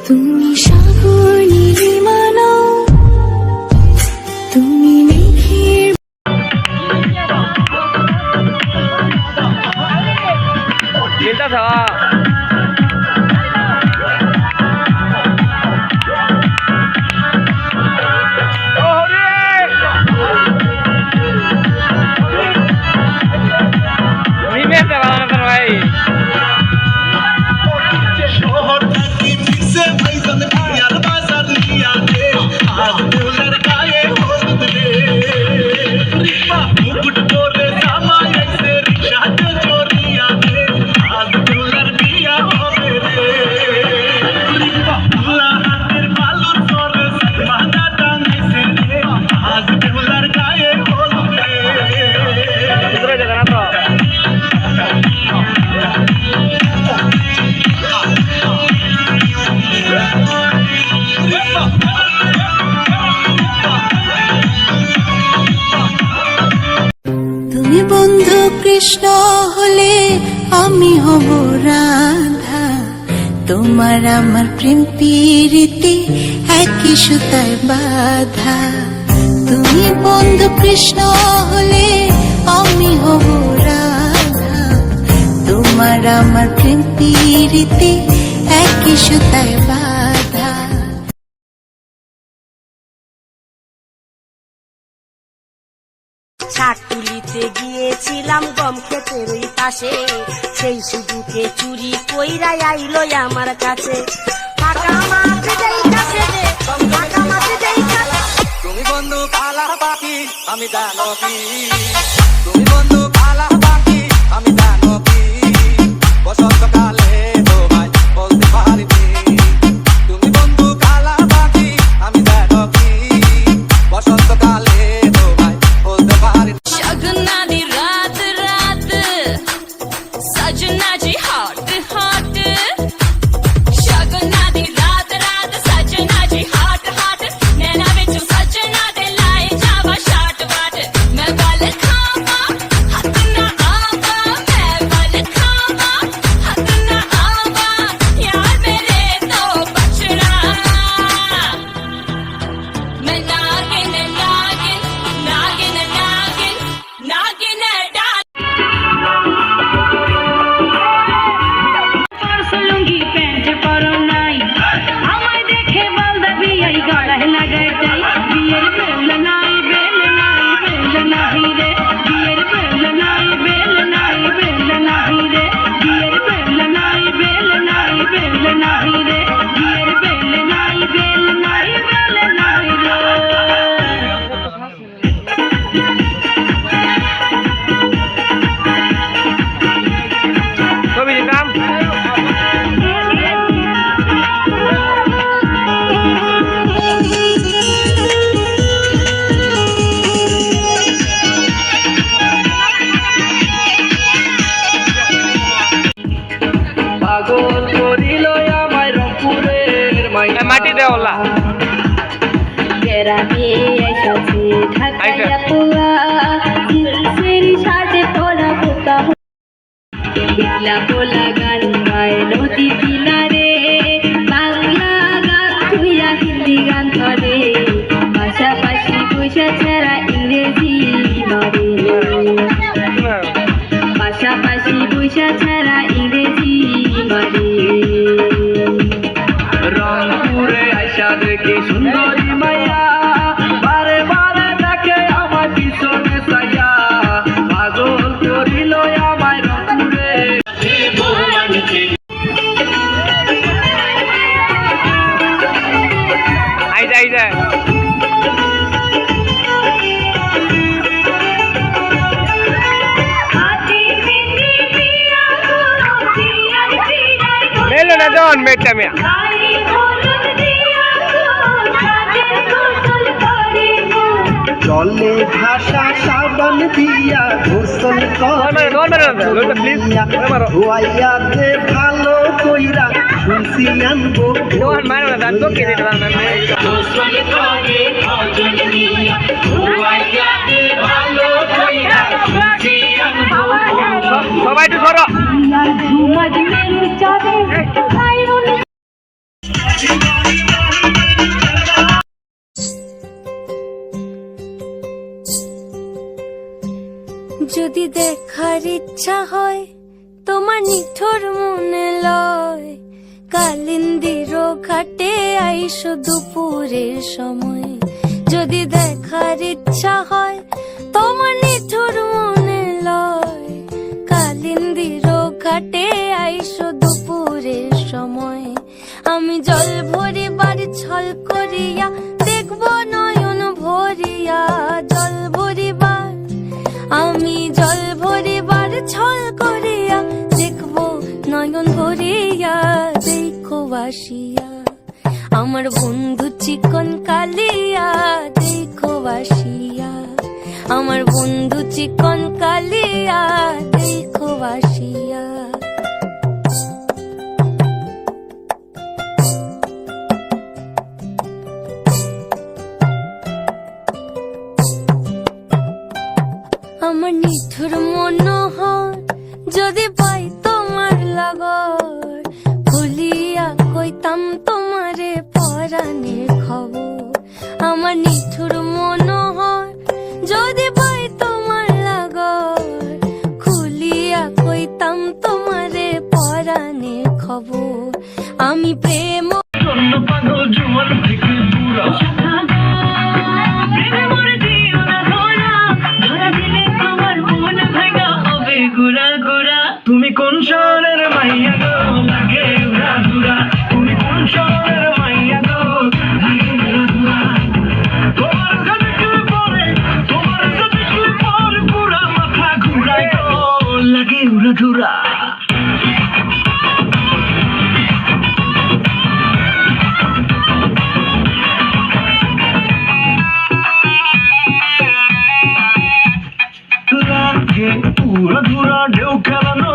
তুমি সাগর নীলিমা নও, তুমি মেঘের বন্ধু কৃষ্ণ হলে আমি হব রাধা, তোমার আমার প্রেম প্রীতি একই সুতায় বাঁধা। তুমি বন্ধু কৃষ্ণ হলে আমি হব রাধা, তোমার আমার প্রেম প্রীতি একই সুতায় বাঁধা। শাক তুলিতে গিয়েছিলাম গম ক্ষেতের ওই পাশে, সেই সুযোগে চুরি কইরা আইলো আমার কাছে। ফাঁকা মাছ যাইতাছে রে, ফাঁকা মাছ যাইতাছে। তুমি বন্ধু কালা পাখি আমি দানবী, তুমি বন্ধু কালা পাখি আমি দানবী, বসন্তকালে তোমায় বলতে পারিনি। তুমি বন্ধু কালা পাখি আমি দানবী, বসন্তকালে তোমায় বলতে পারিনি। शगना दी रात रात सजना जी हॉट हॉट, शगना दी रात रात सजना जी हॉट हॉट, नैना बिच सजना दे लाए जावा शाट वाट। मैं गल खावा हक ना आवा, मैं गल खावा हक ना आवा, यार मेरे तो बचड़ा। मैं नागिन नागिन नागिन नागिन नागिन डाल लुंगी पैंट परो नाई, আমায় দেখে বলদা বিয়াই গলায় লাগাই যাই। বিয়ের বেল নাই বেল নাই বেল নাই রে, বিয়ের বেল নাই বেল নাই বেল নাই রে, বিয়ের বেল নাই বেল নাই বেল নাই রে, বিয়ের বেল নাই বেল নাই বেল নাই রে। ছবি দিতাম পাগল করিল আমায় রংপুরের মাটি দেওয়ালা গ্রামে এসেছে ঢাকাইয়া পোয়া, সিলসিল সাজে পরা পোতা বিলা পোলা গান গায় নদী কিনারে, বাংলা গান ধুইয়া হিন্দি গান ধরে, পাশাপাশি পয়সা ছাড়া ইংরেজি মারে, পাশাপাশি পয়সা ছাড়া ইংরেজি মারে। রংপুরে আইসা দেখি সুন্দরী মাইয়া, বারে বারে দেখে আমার পিছনে সাইয়া, পাগল করিল আমায় রংপুরে। আইজা আইজা মেলো না জন মেটটা মিয়া জলে ভাষা সাবান দিয়া গোসল ধোয়াইয়া দে ভালো কইরা, শুনছি আনবো সবাই একটু সরো। যদি দেখার ইচ্ছা হয় তোমার নিঠুর মনে লয়, কালিন্দির ঘাটে আইসো দুপুরের সময়। যদি দেখার ইচ্ছা হয় তোমার নিঠুর মনে লয়, কালিন্দির ঘাটে আইসো দুপুরের সময়। আমি জল ভরিবার ছল করিয়া দেখব নয়ন ভরিয়া, জল ভরিবার আমি জল ভরিবার ছল করিয়া দেখব নয়ন ভরিয়া। দেখো বাসিয়া আমার বন্ধু চিকন কালিয়া, দেখো বাসিয়া আমার বন্ধু চিকন কালিয়া, দেখো বাসিয়া। আমার নিঠুর মনোহর যদি পাই তোমার লাগর, খুলিয়া কইতাম তোমারে পরাণের খবর। আমার নিঠুর মনোহর যদি পাই তোমার লাগর, খুলিয়া কইতাম তোমারে পরাণের খবর। আমি প্রেম পাগল জুয়ার থেকে বুড়া প্রেমে মরে দিও না ধরা, ধরা দিলে তোমার মন ভাঙা হবে গুড়া গুড়া। তুমি কোন শহরের মাইয়া গো লাগে উড়া ধুরা, তুমি কোন শহরের মাইয়া গো লাগে উড়া ধুরা। তোমার সাথে কি পরে, তোমার সাথে কি পরে পুরা মাথা ঘুরায় গো লাগে উড়া ধুরা। লাগে উড়া ধুরা ঢেউ খেলানো